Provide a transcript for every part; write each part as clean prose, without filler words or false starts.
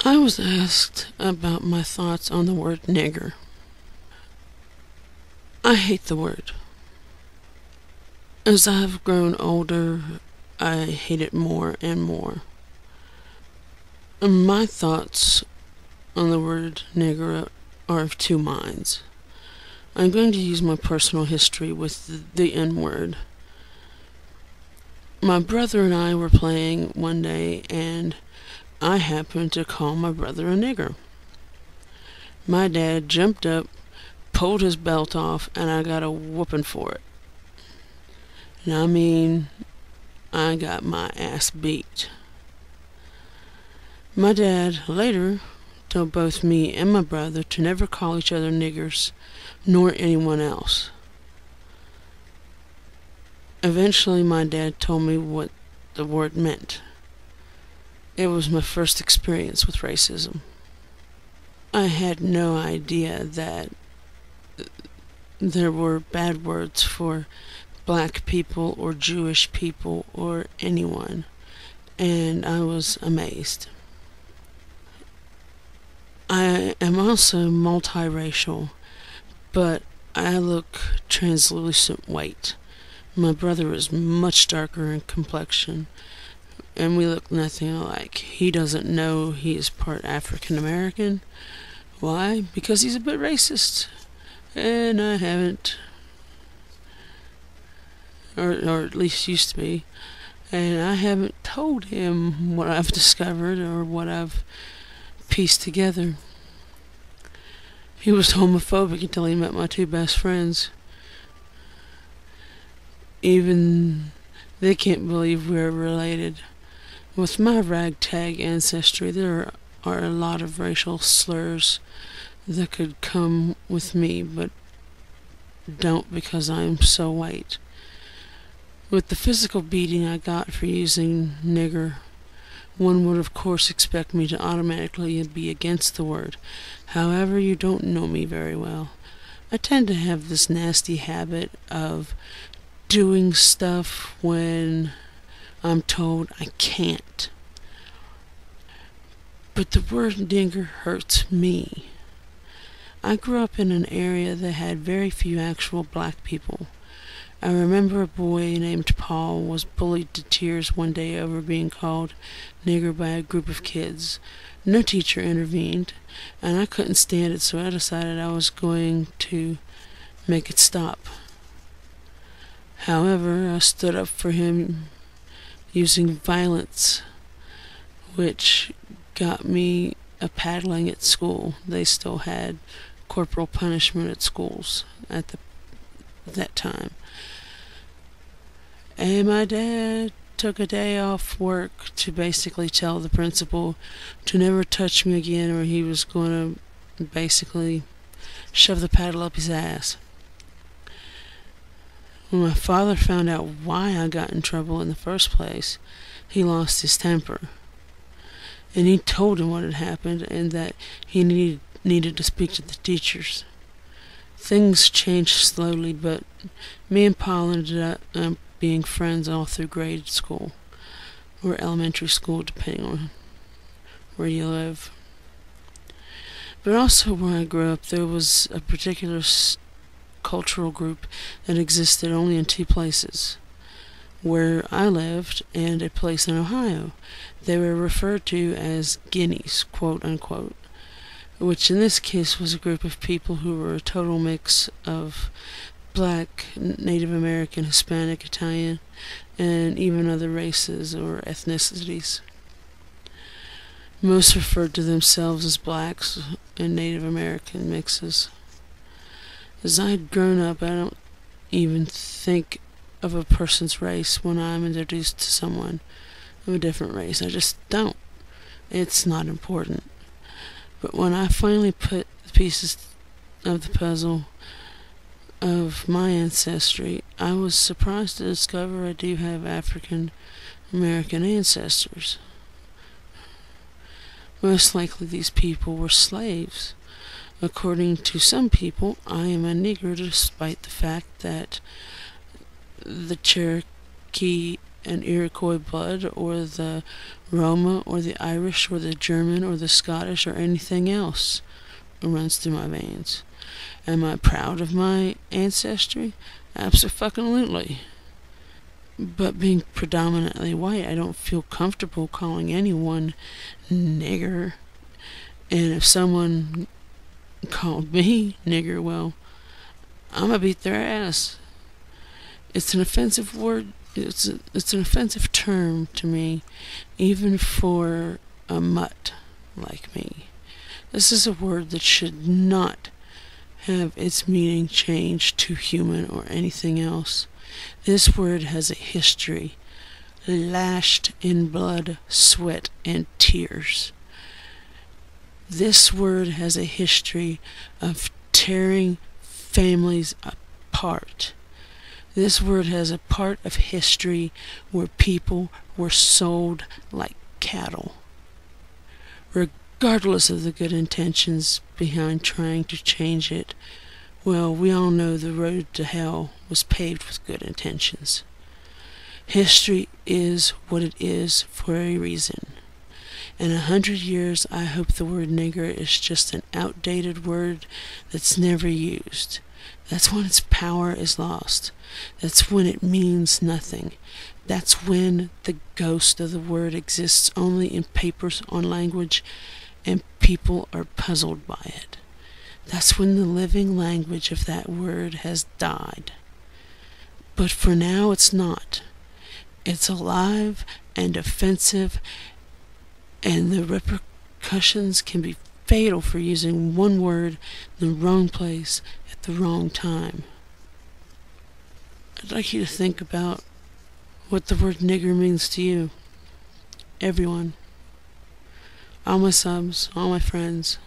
I was asked about my thoughts on the word nigger. I hate the word. As I've grown older, I hate it more and more. My thoughts on the word nigger are of two minds. I'm going to use my personal history with the N-word. My brother and I were playing one day, and I happened to call my brother a nigger. My dad jumped up, pulled his belt off, and I got a whooping for it. And I mean, I got my ass beat. My dad later told both me and my brother to never call each other niggers, nor anyone else. Eventually, my dad told me what the word meant. It was my first experience with racism. I had no idea that there were bad words for black people or Jewish people or anyone, and I was amazed. I am also multiracial, but I look translucent white. My brother is much darker in complexion, and we look nothing alike. He doesn't know he is part African American. Why? Because he's a bit racist. And I haven't, or at least used to be, and I haven't told him what I've discovered or what I've pieced together. He was homophobic until he met my two best friends. Even they can't believe we're related. With my ragtag ancestry, there are a lot of racial slurs that could come with me, but don't because I'm so white. With the physical beating I got for using nigger, one would of course expect me to automatically be against the word. However, you don't know me very well. I tend to have this nasty habit of doing stuff when I'm told I can't. But the word nigger hurts me. I grew up in an area that had very few actual black people. I remember a boy named Paul was bullied to tears one day over being called nigger by a group of kids. No teacher intervened, and I couldn't stand it, so I decided I was going to make it stop. However, I stood up for him using violence, which got me a paddling at school. They still had corporal punishment at schools at that time. And my dad took a day off work to basically tell the principal to never touch me again, or he was going to basically shove the paddle up his ass. When my father found out why I got in trouble in the first place, he lost his temper. And he told him what had happened and that he needed to speak to the teachers. Things changed slowly, but me and Paul ended up being friends all through grade school, or elementary school, depending on where you live. But also where I grew up, there was a particular cultural group that existed only in two places. Where I lived and a place in Ohio. They were referred to as guineas, quote unquote, which in this case was a group of people who were a total mix of black, Native American, Hispanic, Italian, and even other races or ethnicities. Most referred to themselves as blacks and Native American mixes. As I'd grown up, I don't even think of a person's race when I'm introduced to someone of a different race. I just don't. It's not important. But when I finally put the pieces of the puzzle of my ancestry, I was surprised to discover I do have African American ancestors. Most likely these people were slaves. According to some people, I am a nigger despite the fact that the Cherokee an Iroquois blood, or the Roma, or the Irish, or the German, or the Scottish, or anything else runs through my veins. Am I proud of my ancestry? Absolutely. But being predominantly white, I don't feel comfortable calling anyone nigger. And if someone called me nigger, well, I'm gonna beat their ass. It's an offensive word. It's an offensive term to me, even for a mutt like me. This is a word that should not have its meaning changed to human or anything else. This word has a history, lashed in blood, sweat, and tears. This word has a history of tearing families apart. This word has a part of history where people were sold like cattle. Regardless of the good intentions behind trying to change it, well, we all know the road to hell was paved with good intentions. History is what it is for a reason. In 100 years, I hope the word nigger is just an outdated word that's never used. That's when its power is lost. That's when it means nothing. That's when the ghost of the word exists only in papers on language, and people are puzzled by it. That's when the living language of that word has died. But for now, it's not. It's alive and offensive, and the repercussions can be fatal for using one word in the wrong place at the wrong time. I'd like you to think about what the word nigger means to you. Everyone. All my subs, all my friends.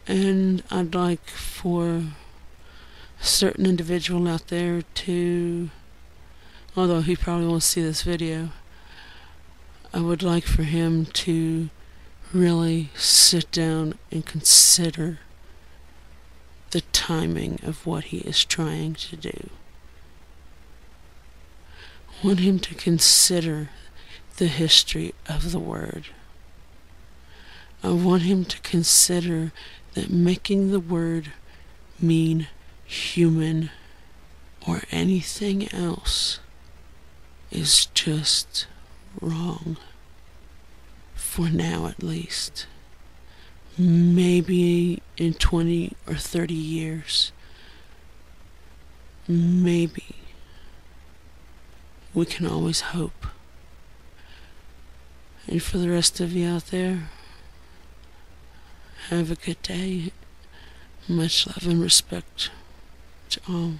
And I'd like for a certain individual out there to, although he probably won't see this video, I would like for him to really sit down and consider the timing of what he is trying to do. I want him to consider the history of the word. I want him to consider that making the word mean human or anything else is just wrong. For now, at least. Maybe in 20 or 30 years. Maybe. We can always hope. And for the rest of you out there, have a good day. Much love and respect to all.